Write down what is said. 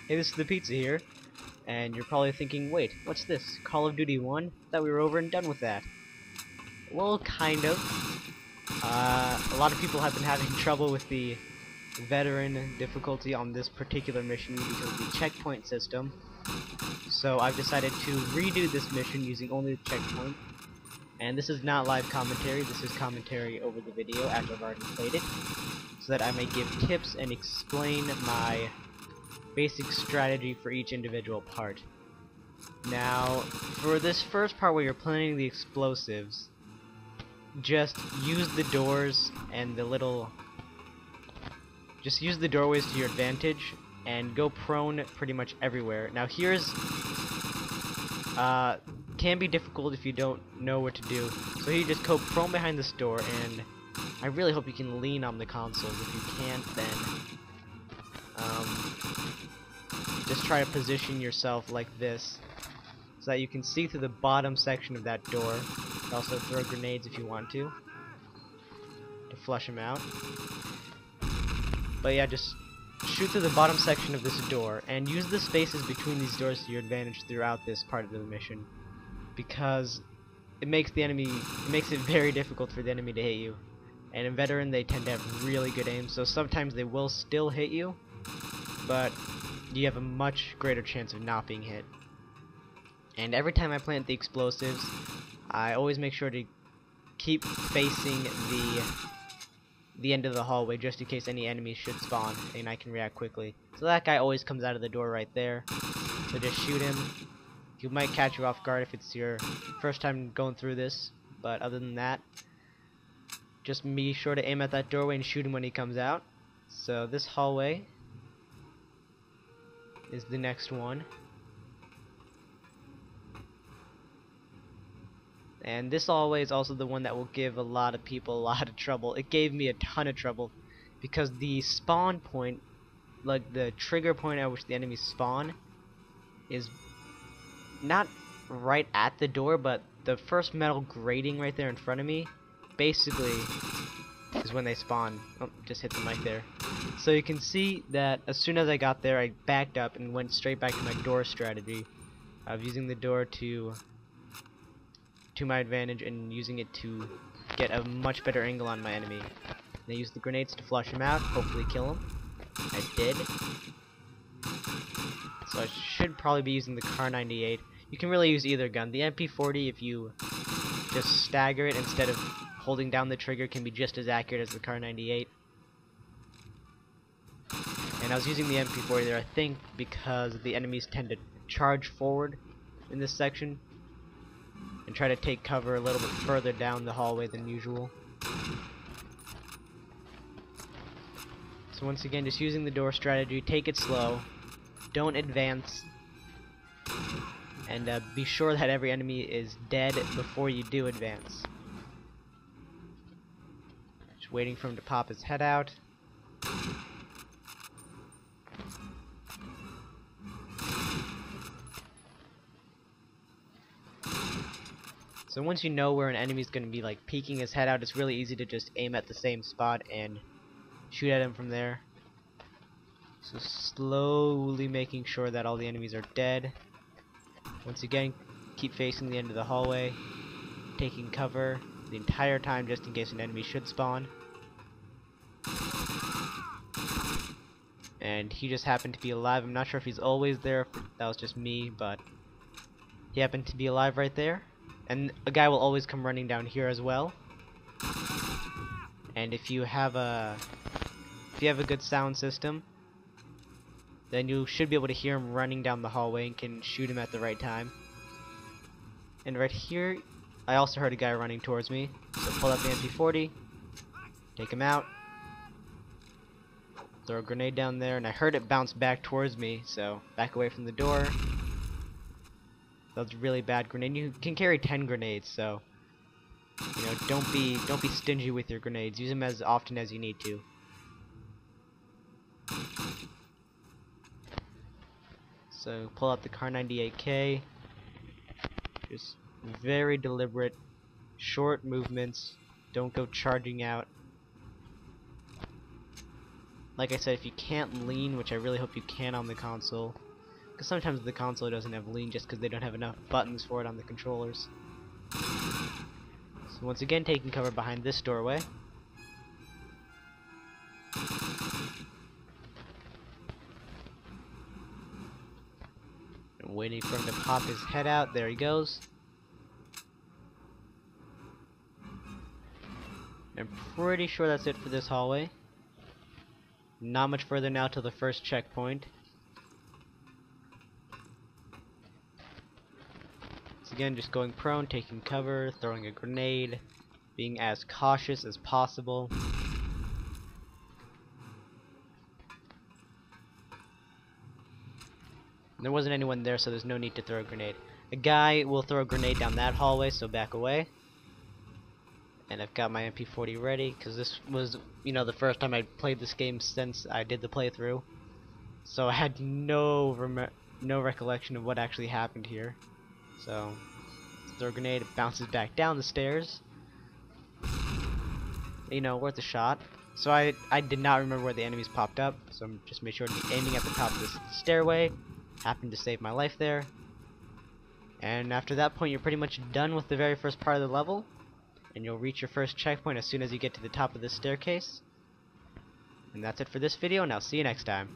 Hey, this is the pizza here, and you're probably thinking, wait, what's this? Call of Duty 1? Thought we were over and done with that. Well, kind of. A lot of people have been having trouble with the veteran difficulty on this particular mission because of the checkpoint system. So I've decided to redo this mission using only the checkpoint. And this is not live commentary, this is commentary over the video after I've already played it, so that I may give tips and explain my basic strategy for each individual part. Now, for this first part where you're planning the explosives, just use the doors and the little... just use the doorways to your advantage, and go prone pretty much everywhere. Now here's... can be difficult if you don't know what to do. So you just go prone behind this door, and I really hope you can lean on the consoles. If you can't, then just try to position yourself like this so that you can see through the bottom section of that door. Also throw grenades if you want to flush them out. But yeah, just shoot through the bottom section of this door and use the spaces between these doors to your advantage throughout this part of the mission, because it makes it very difficult for the enemy to hit you. And in veteran, they tend to have really good aim, so sometimes they will still hit you, but you have a much greater chance of not being hit. And every time I plant the explosives, I always make sure to keep facing the end of the hallway, just in case any enemies should spawn and I can react quickly. So that guy always comes out of the door right there, so just shoot him. He might catch you off guard if it's your first time going through this, but other than that, just be sure to aim at that doorway and shoot him when he comes out. So this hallway is the next one. And this hallway is also the one that will give a lot of people a lot of trouble. It gave me a ton of trouble because the spawn point, like the trigger point at which the enemies spawn, is not right at the door, but the first metal grating right there in front of me basically is when they spawn. Oh, just hit the mic there. So you can see that as soon as I got there, I backed up and went straight back to my door strategy of using the door to my advantage and using it to get a much better angle on my enemy. And I used the grenades to flush him out, hopefully kill him. I did. So I should probably be using the Kar 98. You can really use either gun. The MP40, if you just stagger it instead of holding down the trigger, can be just as accurate as the Kar 98. And I was using the MP40 there, I think, because the enemies tend to charge forward in this section and try to take cover a little bit further down the hallway than usual. So once again, just using the door strategy, take it slow, don't advance, and be sure that every enemy is dead before you do advance. Just waiting for him to pop his head out. So once you know where an enemy's going to be like peeking his head out, it's really easy to just aim at the same spot and shoot at him from there. So slowly making sure that all the enemies are dead. Once again, keep facing the end of the hallway, taking cover the entire time just in case an enemy should spawn. And he just happened to be alive. I'm not sure if he's always there, if that was just me, but he happened to be alive right there. And a guy will always come running down here as well. And if you have a good sound system, then you should be able to hear him running down the hallway and can shoot him at the right time. And right here, I also heard a guy running towards me. So pull out the MP40, take him out, throw a grenade down there, and I heard it bounce back towards me, so back away from the door. That was a really bad grenade. You can carry 10 grenades, so you know, don't be stingy with your grenades. Use them as often as you need to. So pull out the Kar 98K. Just very deliberate, short movements. Don't go charging out. like I said, if you can't lean, which I really hope you can on the console, because sometimes the console doesn't have lean just because they don't have enough buttons for it on the controllers. So once again, taking cover behind this doorway. And waiting for him to pop his head out. There he goes. I'm pretty sure that's it for this hallway. Not much further now till the first checkpoint. So again, just going prone, taking cover, throwing a grenade, being as cautious as possible. There wasn't anyone there, so there's no need to throw a grenade. A guy will throw a grenade down that hallway, so back away. And I've got my MP40 ready, because this was, you know, the first time I'd played this game since I did the playthrough. So I had no recollection of what actually happened here. So, throw a grenade, it bounces back down the stairs. You know, worth a shot. So I did not remember where the enemies popped up, so I'm just made sure to be aiming at the top of this stairway. Happened to save my life there. And after that point, you're pretty much done with the very first part of the level. And you'll reach your first checkpoint as soon as you get to the top of this staircase. And that's it for this video, and I'll see you next time.